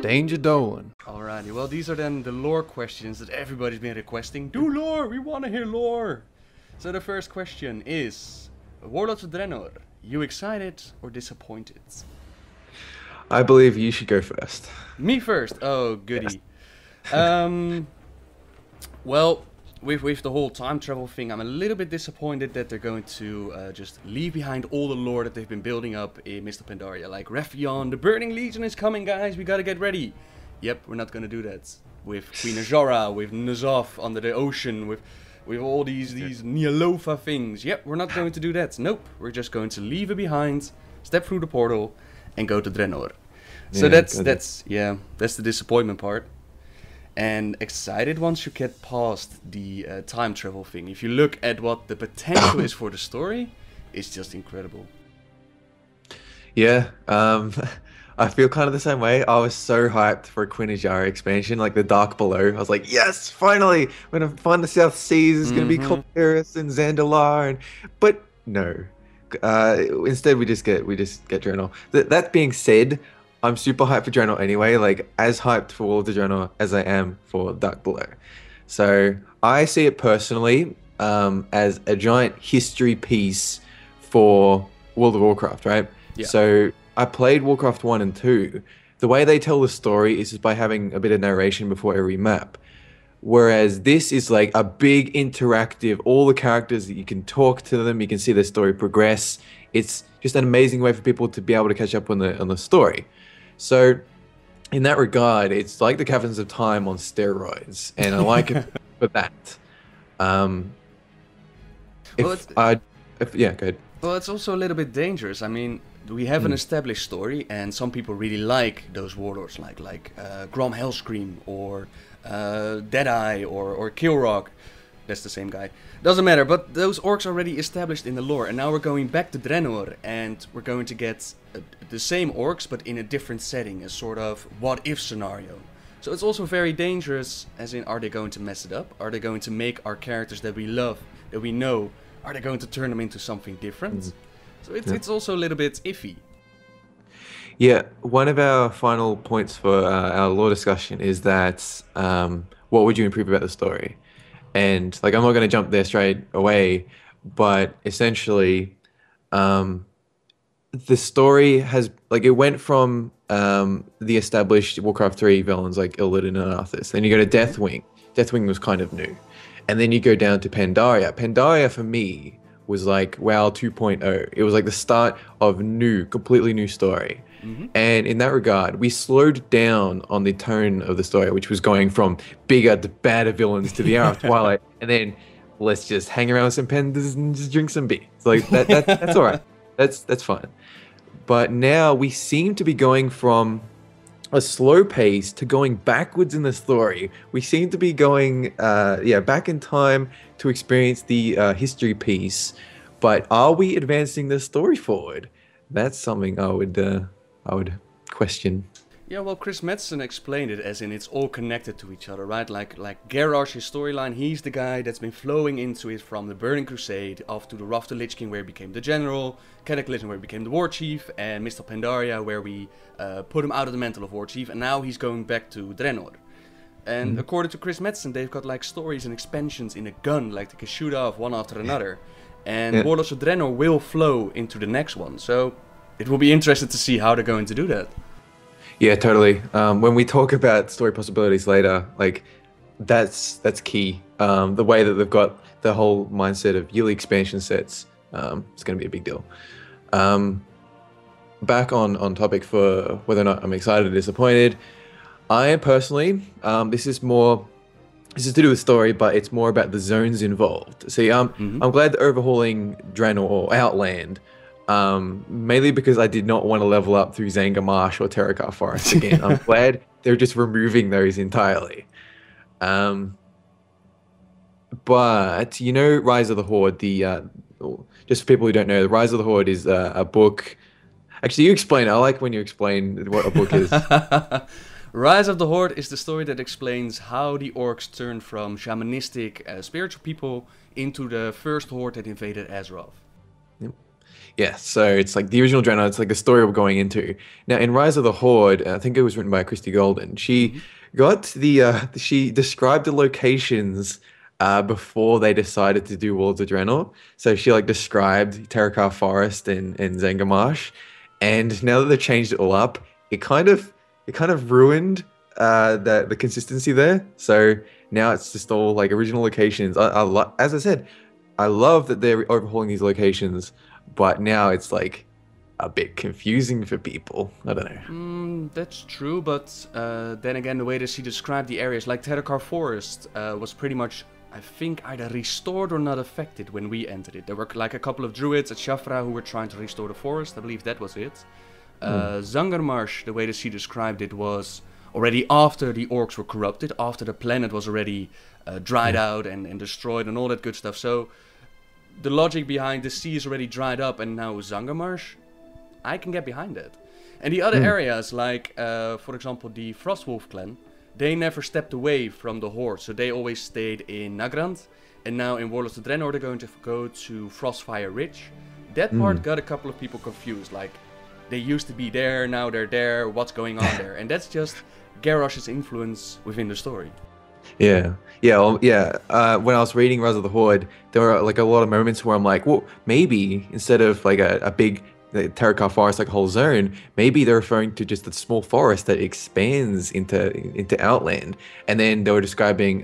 Danger Dolan. Alrighty, well these are then the lore questions that everybody's been requesting. Do lore! We want to hear lore! So the first question is, Warlords of Draenor, you excited or disappointed? I believe you should go first. Me first? Oh, goody. Well, with the whole time travel thing, I'm a little bit disappointed that they're going to just leave behind all the lore that they've been building up in Mist of Pandaria. Like, Rephion, the Burning Legion is coming, guys, we gotta get ready. Yep, we're not gonna do that. With Queen Azora, with N'Zoth under the ocean, with all these Neolofa things. Yep, we're not going to do that. Nope, we're just going to leave it behind, step through the portal, and go to Draenor. So that's the disappointment part. And excited once you get past the time travel thing. If you look at what the potential is for the story, it's just incredible. Yeah, I feel kind of the same way. I was so hyped for a Queen Azora expansion, like the Dark Below. I was like, yes, finally, we're gonna find the South Seas. It's gonna be Colteris and Zandalar, but no. Instead, we just get Draenor. That being said, I'm super hyped for Draenor anyway, like as hyped for World of Draenor as I am for Dark Below. So I see it personally as a giant history piece for World of Warcraft, right? Yeah. So I played Warcraft 1 and 2. The way they tell the story is just by having a bit of narration before every map. Whereas this is like a big interactive, all the characters that you can talk to them, you can see their story progress. It's just an amazing way for people to be able to catch up on the story. So, in that regard, it's like the Caverns of Time on steroids, and I like it for that. Yeah, go ahead. Well, it's also a little bit dangerous. I mean, we have an established story, and some people really like those warlords, like Grom Hellscream or Deadeye or Killrock. That's the same guy. Doesn't matter, but those orcs are already established in the lore, and now we're going back to Draenor, and we're going to get the same orcs, but in a different setting, a sort of what-if scenario. So it's also very dangerous, as in, are they going to mess it up? Are they going to make our characters that we love, that we know, are they going to turn them into something different? So it's also a little bit iffy. Yeah, one of our final points for our lore discussion is that what would you improve about the story? And like, I'm not going to jump there straight away, but essentially, the story has, like, it went from the established Warcraft 3 villains like Illidan and Arthas. Then you go to Deathwing. Deathwing was kind of new. And then you go down to Pandaria. Pandaria, for me, was like WoW 2.0. It was like the start of completely new story. And in that regard, we slowed down on the tone of the story, which was going from bigger to badder villains to the Hour of Twilight, and then let's just hang around with some pandas and just drink some beer. So like that's all right. That's fine. But now we seem to be going from a slow pace to going backwards in the story. We seem to be going back in time to experience the history piece. But are we advancing the story forward? That's something I would question. Yeah, well, Chris Metzen explained it as in it's all connected to each other, right? Like Garrosh's storyline, he's the guy that's been flowing into it from the Burning Crusade off to the Wrath of the Lich King, where he became the general, Cataclysm, where he became the war chief, and Mist of Pandaria, where we put him out of the mantle of war chief, and now he's going back to Draenor. And according to Chris Metzen, they've got like stories and expansions in a gun, like they can shoot off one after another. And Warlords of Draenor will flow into the next one, so it will be interesting to see how they're going to do that. Yeah, totally. When we talk about story possibilities later, like that's key. The way that they've got the whole mindset of yearly expansion sets, it's going to be a big deal. Back on topic for whether or not I'm excited or disappointed. I am personally, this is to do with story, but it's more about the zones involved. See, I'm glad they're overhauling Draenor or Outland. Mainly because I did not want to level up through Zanga Marsh or Terakar Forest again. I'm glad they're just removing those entirely. But, you know, Rise of the Horde, just for people who don't know, the Rise of the Horde is a book. Actually, you explain. I like when you explain what a book is. Rise of the Horde is the story that explains how the orcs turned from shamanistic spiritual people into the first horde that invaded Azeroth. Yeah, so it's like the original Draenor, it's like the story we're going into. Now, in Rise of the Horde, I think it was written by Christy Golden, she Hmm. got she described the locations before they decided to do Worlds of Draenor. So she like described Terakar Forest and Zangarmarsh. And now that they've changed it all up, it kind of ruined the consistency there. So now it's just all like original locations. As I said, I love that they're overhauling these locations, but now it's like a bit confusing for people. I don't know. That's true, but then again, the way that she described the areas, like Terakar Forest, was pretty much, I think, either restored or not affected when we entered it. There were like a couple of druids at Shafra who were trying to restore the forest. I believe that was it. Zangarmarsh, the way that she described it, was already after the orcs were corrupted, after the planet was already dried out and destroyed and all that good stuff. So the logic behind the sea is already dried up, and now Zangarmarsh, I can get behind it. And the other areas, like for example the Frostwolf clan, they never stepped away from the Horde, so they always stayed in Nagrand. And now in Warlords of Draenor they're going to go to Frostfire Ridge. That part got a couple of people confused, like they used to be there, now they're there, what's going on there? And that's just Garrosh's influence within the story. Yeah, yeah, well, yeah. When I was reading Rise of the Horde, there were like a lot of moments where I'm like, well, maybe instead of like a big Terakar forest, like a whole zone, maybe they're referring to just a small forest that expands into Outland. And then they were describing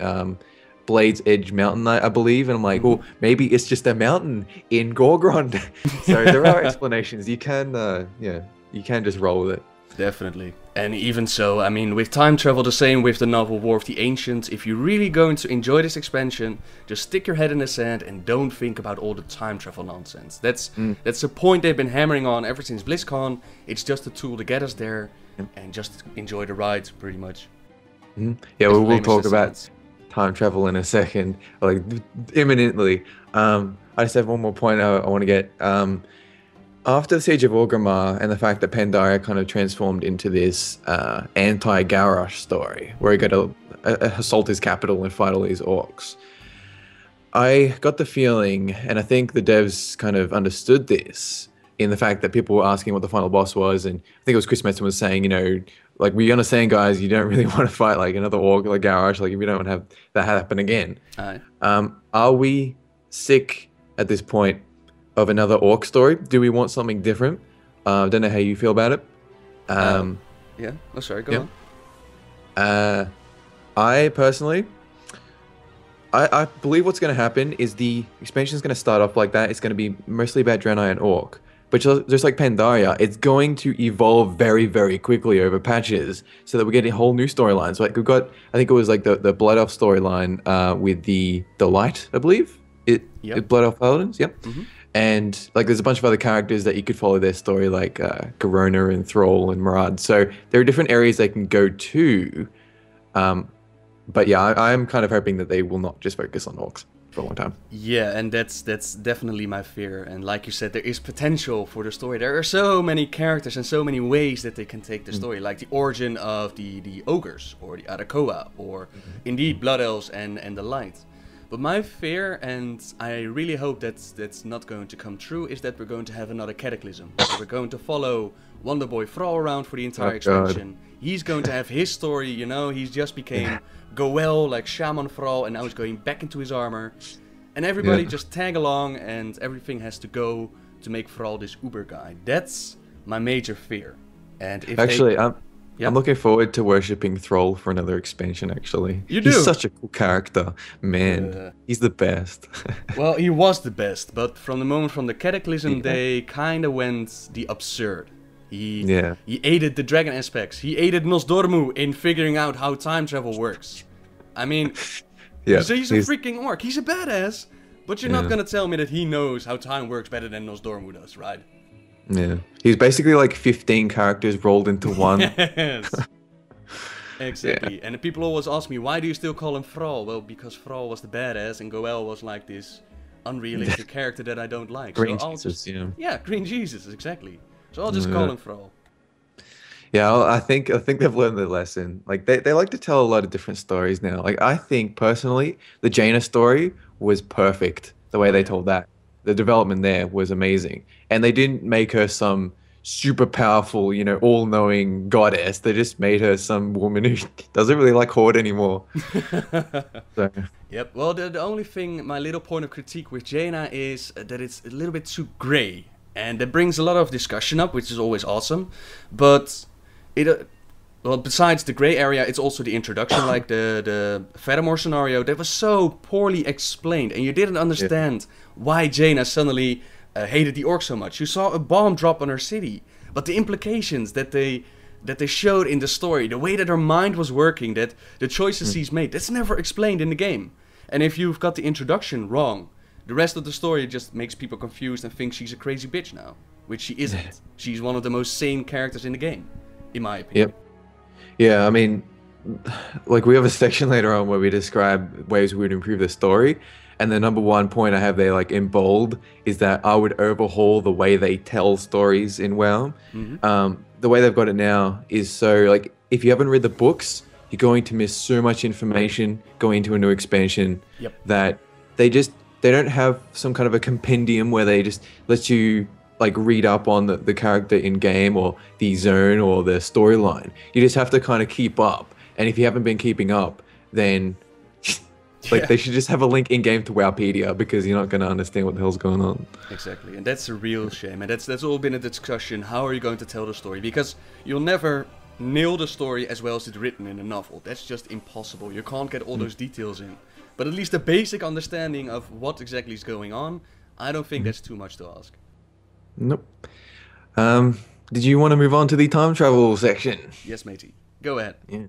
Blade's Edge Mountain, I believe, and I'm like, well, maybe it's just a mountain in Gorgrond. So there are explanations. You can, yeah, you can just roll with it. Definitely. And even so, I mean, with time travel, the same with the novel War of the Ancients, if you're really going to enjoy this expansion, just stick your head in the sand and don't think about all the time travel nonsense. That's the point they've been hammering on ever since BlizzCon. It's just a tool to get us there and just enjoy the ride, pretty much. Yeah, we'll talk about time travel in a second, like imminently. I just have one more point I want to get. After the Siege of Orgrimmar and the fact that Pandaria kind of transformed into this anti-Garrosh story, where he got to assault his capital and fight all these orcs, I got the feeling, and I think the devs kind of understood this, in the fact that people were asking what the final boss was, and I think it was Chris Metzen was saying, you know, like, we understand, guys, you don't really want to fight like another orc like Garrosh, like, if we don't want to have that happen again. Are we sick at this point of another orc story? Do we want something different? I don't know how you feel about it. Yeah, oh sorry, go on. I personally, I believe what's going to happen is the expansion is going to start off like that. It's going to be mostly about Draenei and Orc. But just like Pandaria, it's going to evolve very, very quickly over patches so that we're getting whole new storylines. Like we've got, I think it was like the Blood Elf storyline with the Light, I believe. Blood Elf Paladins, yep. And like there's a bunch of other characters that you could follow their story, like Garona and Thrall and Murad. So there are different areas they can go to. But yeah, I'm kind of hoping that they will not just focus on orcs for a long time. Yeah, and that's definitely my fear. And like you said, there is potential for the story. There are so many characters and so many ways that they can take the story, like the origin of the ogres or the Arakoa, or indeed Blood Elves and the Light. But my fear, and I really hope that's not going to come true, is that we're going to have another Cataclysm. We're going to follow Wonderboy Thrall around for the entire expansion. He's going to have his story, you know, he's just became Goel, like Shaman Thrall, and now he's going back into his armor. And everybody just tag along, and everything has to go to make Thrall this uber guy. That's my major fear. And if I'm looking forward to worshipping Thrall for another expansion, actually. You do? He's such a cool character. Man, he's the best. Well, he was the best, but from the moment from the Cataclysm, they kind of went the absurd. He aided the dragon aspects. He aided Nosdormu in figuring out how time travel works. I mean, he's a freaking orc. He's a badass, but you're not going to tell me that he knows how time works better than Nosdormu does, right? Yeah, he's basically like 15 characters rolled into one. Yes, exactly. And people always ask me, why do you still call him Thrall? Well, because Thrall was the badass and Goel was like this unrealistic character that I don't like. Green Jesus, yeah, Green Jesus, exactly. So I'll just call him Thrall. Yeah, I think they've learned their lesson. Like they like to tell a lot of different stories now. Like I think personally, the Jaina story was perfect. The way they told that. the development there was amazing. And they didn't make her some super powerful, you know, all-knowing goddess. They just made her some woman who doesn't really like Horde anymore. So. Yep. Well, the only thing, my little point of critique with Jaina is that it's a little bit too grey, and that brings a lot of discussion up, which is always awesome. But it, well, besides the grey area, it's also the introduction, like the Fedamore scenario, that was so poorly explained, and you didn't understand why Jaina suddenly hated the orcs so much. You saw a bomb drop on her city, but the implications that they showed in the story, the way that her mind was working, that the choices she's made, that's never explained in the game. And if you've got the introduction wrong, the rest of the story just makes people confused and think she's a crazy bitch now, which she isn't. She's one of the most sane characters in the game, in my opinion. Yep. Yeah, I mean, like we have a section later on where we describe ways we would improve the story, and the number one point I have there, like in bold, is that I would overhaul the way they tell stories in WoW. The way they've got it now is so, like, if you haven't read the books, you're going to miss so much information going into a new expansion that they don't have some kind of a compendium where they just let you like read up on the character in game or the zone or the storyline. You just have to kind of keep up. And if you haven't been keeping up, then like they should just have a link in game to Wowpedia, because you're not going to understand what the hell's going on. Exactly, and that's a real shame. And that's all been a discussion. How are you going to tell the story? Because you'll never nail the story as well as it's written in a novel. That's just impossible. You can't get all those details in. But at least a basic understanding of what exactly is going on, I don't think that's too much to ask. Nope. Did you want to move on to the time travel section? Yes, matey. Go ahead. Yeah.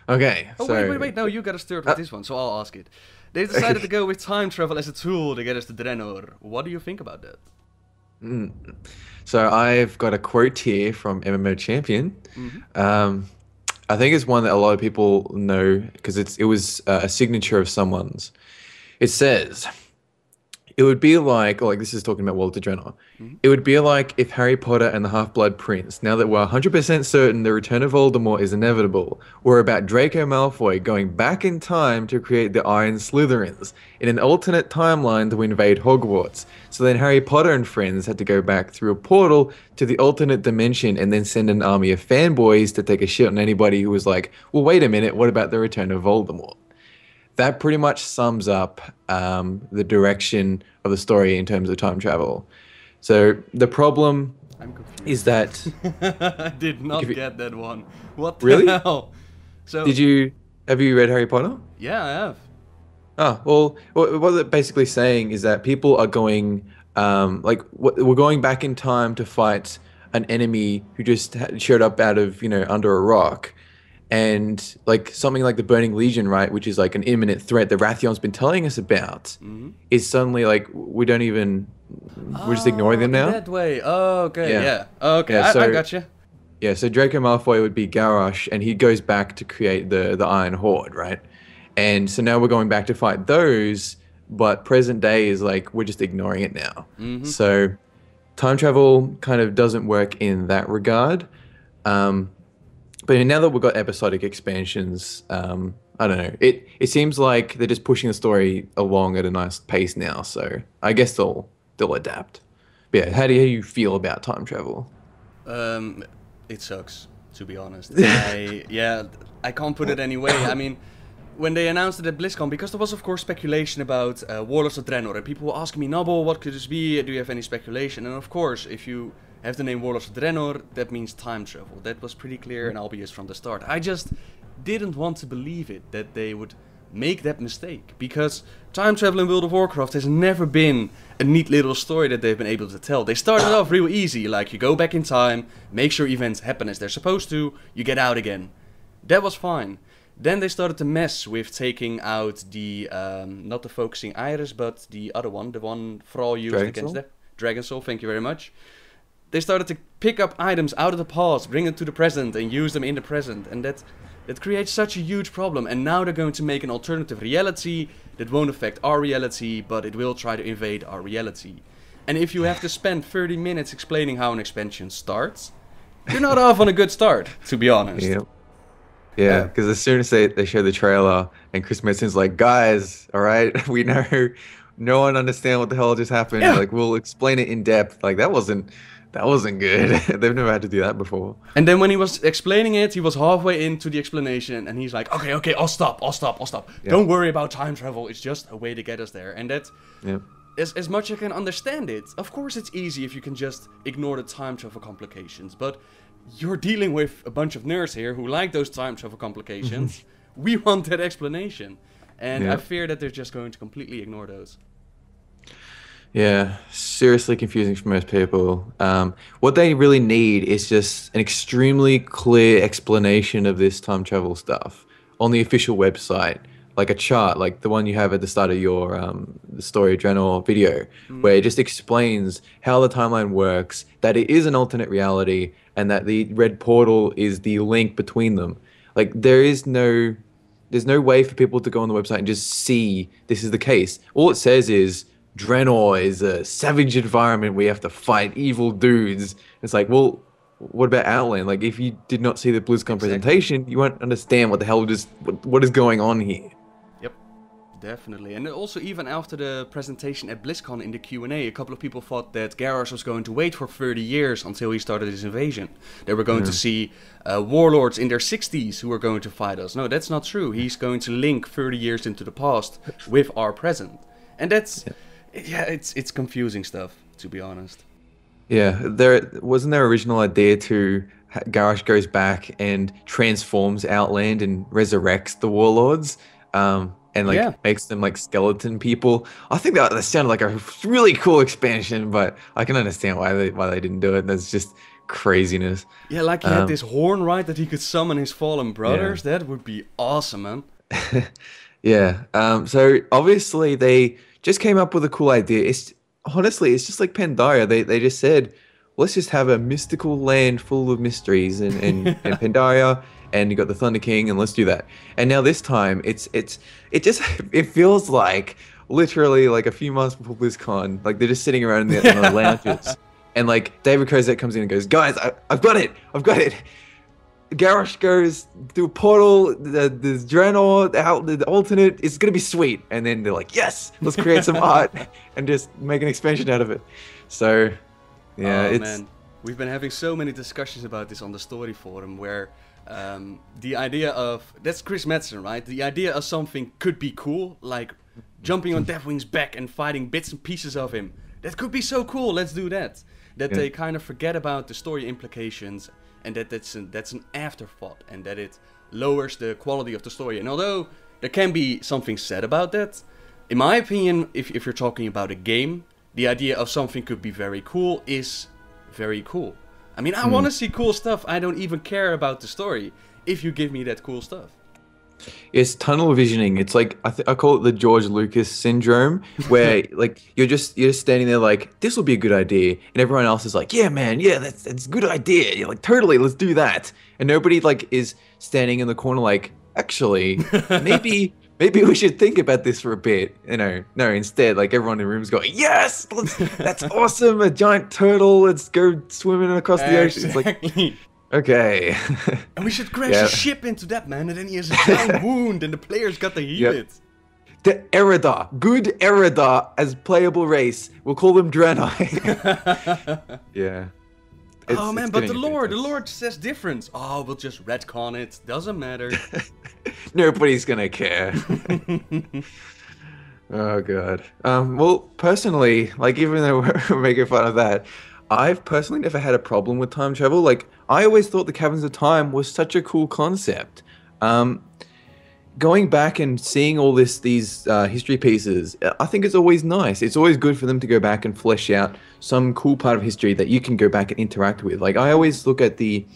Okay. Oh, so, wait. No, you got to start with this one, so I'll ask it. They decided to go with time travel as a tool to get us to Draenor. What do you think about that? So I've got a quote here from MMO Champion. I think it's one that a lot of people know because it was a signature of someone's. It says, it would be like this is talking about World of Draenor. It would be like if Harry Potter and the Half-Blood Prince, now that we're 100% certain the return of Voldemort is inevitable, were about Draco Malfoy going back in time to create the Iron Slytherins in an alternate timeline to invade Hogwarts. So then Harry Potter and friends had to go back through a portal to the alternate dimension and then send an army of fanboys to take a shit on anybody who was like, well, wait a minute, what about the return of Voldemort? That pretty much sums up the direction of the story in terms of time travel. So the problem is that... I did not get that one. What the hell? So, have you read Harry Potter? Yeah, I have. Oh, well, what they're basically saying is that people are going, we're going back in time to fight an enemy who just showed up out of, under a rock. And like something like the Burning Legion, right, which is like an imminent threat that Rathion's been telling us about, is suddenly like we're just ignoring them now. That way. Oh, okay. Yeah. Okay. Yeah, I gotcha. Yeah. So Draco Malfoy would be Garrosh, and he goes back to create the Iron Horde, right? And so now we're going back to fight those, but present day is like we're just ignoring it now. So time travel kind of doesn't work in that regard. But now that we've got episodic expansions, I don't know. It seems like they're just pushing the story along at a nice pace now. So I guess they'll adapt. But yeah, how do you feel about time travel? It sucks, to be honest. I can't put it any way. I mean, when they announced it at BlizzCon, because there was of course speculation about Warlords of Draenor, and people were asking me, Nobbel, what could this be? Do you have any speculation? And of course, if you have the name Warlords of Draenor, that means time travel. That was pretty clear and obvious from the start. I just didn't want to believe it, that they would make that mistake. Because time travel in World of Warcraft has never been a neat little story that they've been able to tell. They started off real easy, like you go back in time, make sure events happen as they're supposed to, you get out again. That was fine. Then they started to mess with taking out the, not the focusing iris, but the other one, the one Thrall used against them. Dragon Soul, thank you very much. They started to pick up items out of the past, bring them to the present, and use them in the present. And that creates such a huge problem. And now they're going to make an alternative reality that won't affect our reality, but it will try to invade our reality. And if you have to spend 30 minutes explaining how an expansion starts, you're not off on a good start, to be honest. Yeah, because as soon as they show the trailer and Chris Metzon's like, guys, all right, we know no one understand what the hell just happened. Yeah. Like, we'll explain it in depth. Like, that wasn't good. They've never had to do that before. And then when he was explaining it, he was halfway into the explanation, and he's like, okay, I'll stop. Yeah. Don't worry about time travel. It's just a way to get us there. And that, Yeah. as much as I can understand it, of course it's easy if you can just ignore the time travel complications. But you're dealing with a bunch of nerds here who like those time travel complications. We want that explanation. And I fear that they're just going to completely ignore those. Yeah, seriously confusing for most people. What they really need is just an extremely clear explanation of this time travel stuff on the official website, like a chart, like the one you have at the start of your the Story of Draenor video, where it just explains how the timeline works, that it is an alternate reality, and that the red portal is the link between them. Like, there's no way for people to go on the website and just see this is the case. All it says is Draenor is a savage environment where you have to fight evil dudes. It's like, well, what about Outland? Like, if you did not see the BlizzCon presentation, you won't understand what the hell what is going on here. Yep, definitely. And also, even after the presentation at BlizzCon in the Q&A, a couple of people thought that Garrosh was going to wait for 30 years until he started his invasion. They were going to see warlords in their 60s who were going to fight us. No, that's not true. He's going to link 30 years into the past with our present. And that's... Yeah, it's confusing stuff, to be honest. Yeah, wasn't their original idea to Garrosh goes back and transforms Outland and resurrects the warlords, and like makes them like skeleton people. I think that sounded like a really cool expansion, but I can understand why they didn't do it. That's just craziness. Yeah, like he had this horn, right, that he could summon his fallen brothers. Yeah. That would be awesome, man. Yeah. So obviously they just came up with a cool idea. Honestly, it's just like Pandaria. They just said, let's just have a mystical land full of mysteries and Pandaria, and you got the Thunder King, and let's do that. And now this time, it feels like literally like a few months before BlizzCon, like they're just sitting around in the lounges, and like David Kozak comes in and goes, guys, I've got it. Garrosh goes through a portal, the Draenor, the alternate, it's gonna be sweet. And then they're like, yes, let's create some art and just make an expansion out of it. So, yeah, man. We've been having so many discussions about this on the story forum where the idea of, that's Chris Metzen, right? The idea of something could be cool, like jumping on Deathwing's back and fighting bits and pieces of him. That could be so cool, let's do that. They kind of forget about the story implications, and that's an afterthought, and that it lowers the quality of the story. And although there can be something said about that, in my opinion, if you're talking about a game, the idea of something could be very cool is very cool. I mean, I want to see cool stuff. I don't even care about the story if you give me that cool stuff. It's tunnel visioning. It's like I call it the George Lucas syndrome, where like you're just standing there like, this will be a good idea, and everyone else is like, yeah, man, yeah, that's a good idea. You're like, totally, let's do that. And nobody like is standing in the corner like, actually, maybe we should think about this for a bit. You know, no. Instead, like everyone in the room is going, yes, that's awesome. A giant turtle. Let's go swimming across the ocean. It's like, okay. And we should crash a ship into that, man, and then he has a giant wound and the players got to heal it. The Eridar. Good Eridar as playable race. We'll call them Draenor. Yeah. Oh man, but the Lord says different. Oh, we'll just retcon it. Doesn't matter. Nobody's gonna care. Oh god. Well, personally, like even though we're making fun of that, I've personally never had a problem with time travel. Like, I always thought the Caverns of Time was such a cool concept. Going back and seeing all these history pieces, I think it's always nice. It's always good for them to go back and flesh out some cool part of history that you can go back and interact with. Like, I always look at the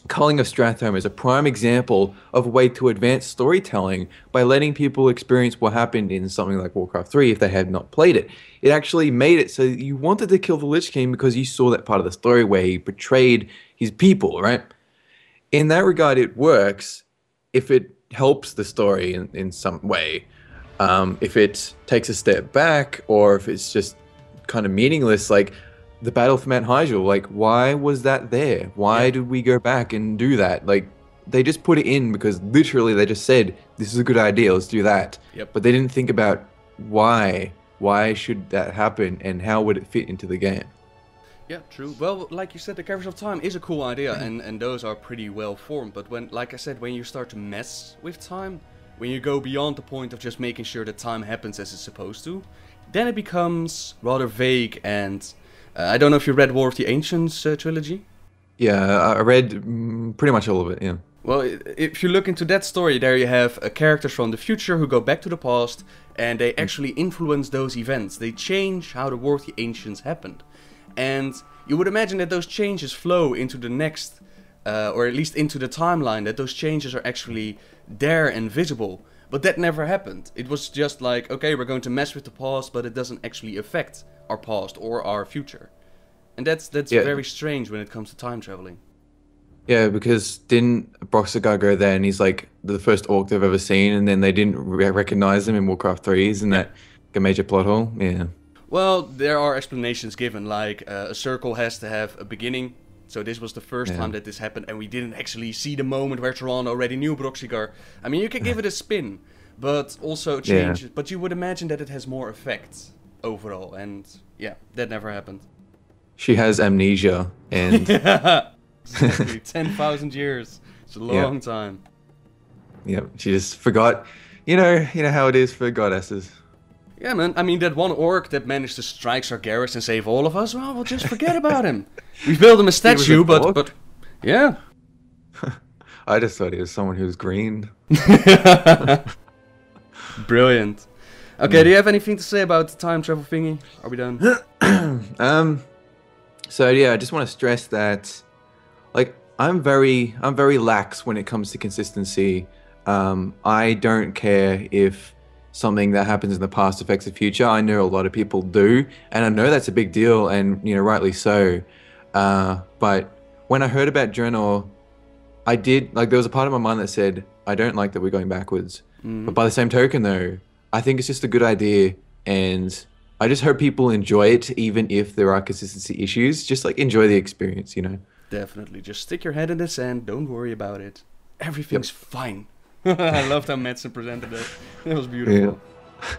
Culling of Strathome as a prime example of a way to advance storytelling by letting people experience what happened in something like Warcraft 3 if they had not played it. It actually made it so you wanted to kill the Lich King because you saw that part of the story where he betrayed his people, right? In that regard, it works if it helps the story in some way. If it takes a step back, or if it's just kind of meaningless, like the Battle for Mount Hyjal, like, why was that there? Why did we go back and do that? Like, they just put it in because literally they just said, this is a good idea, let's do that. Yep. But they didn't think about why why should that happen, and how would it fit into the game? Yeah, true. Well, like you said, the Carriers of Time is a cool idea, and those are pretty well formed. But when, like I said, when you start to mess with time, when you go beyond the point of just making sure that time happens as it's supposed to, then it becomes rather vague. And I don't know if you read War of the Ancients trilogy. Yeah, I read pretty much all of it. Yeah. Well, if you look into that story, there you have characters from the future who go back to the past, and they actually influence those events. They change how the War of the Ancients happened. And you would imagine that those changes flow into the next, or at least into the timeline, that those changes are actually there and visible. But that never happened. It was just like, okay, we're going to mess with the past, but it doesn't actually affect our past or our future. And that's very strange when it comes to time traveling. Yeah, because didn't Broxigar go there and he's like the first orc they've ever seen, and then they didn't recognize him in Warcraft 3? Isn't that a major plot hole? Yeah. Well, there are explanations given, like a circle has to have a beginning. So this was the first time that this happened, and we didn't actually see the moment where Toronto already knew Broxigar. I mean, you can give it a spin, but also change it. But you would imagine that it has more effects overall, and yeah, that never happened. She has amnesia, and exactly. 10,000 years. It's a long time. Yeah, she just forgot. You know how it is for goddesses. Yeah, man. I mean, that one orc that managed to strike Sargeras and save all of us, well, we'll just forget about him. We built him a statue, but yeah. I just thought he was someone who was green. Brilliant. Okay, do you have anything to say about the time travel thingy? Are we done? So yeah, I just want to stress that, like, I'm very lax when it comes to consistency. I don't care if something that happens in the past affects the future. I know a lot of people do, and I know that's a big deal, and rightly so. But when I heard about Draenor, I did, like, there was a part of my mind that said, I don't like that we're going backwards. But by the same token, though, I think it's just a good idea, and I just hope people enjoy it, even if there are consistency issues. Just, like, enjoy the experience, Definitely. Just stick your head in the sand. Don't worry about it. Everything's fine. I loved how Madsen presented it. It was beautiful. Yeah.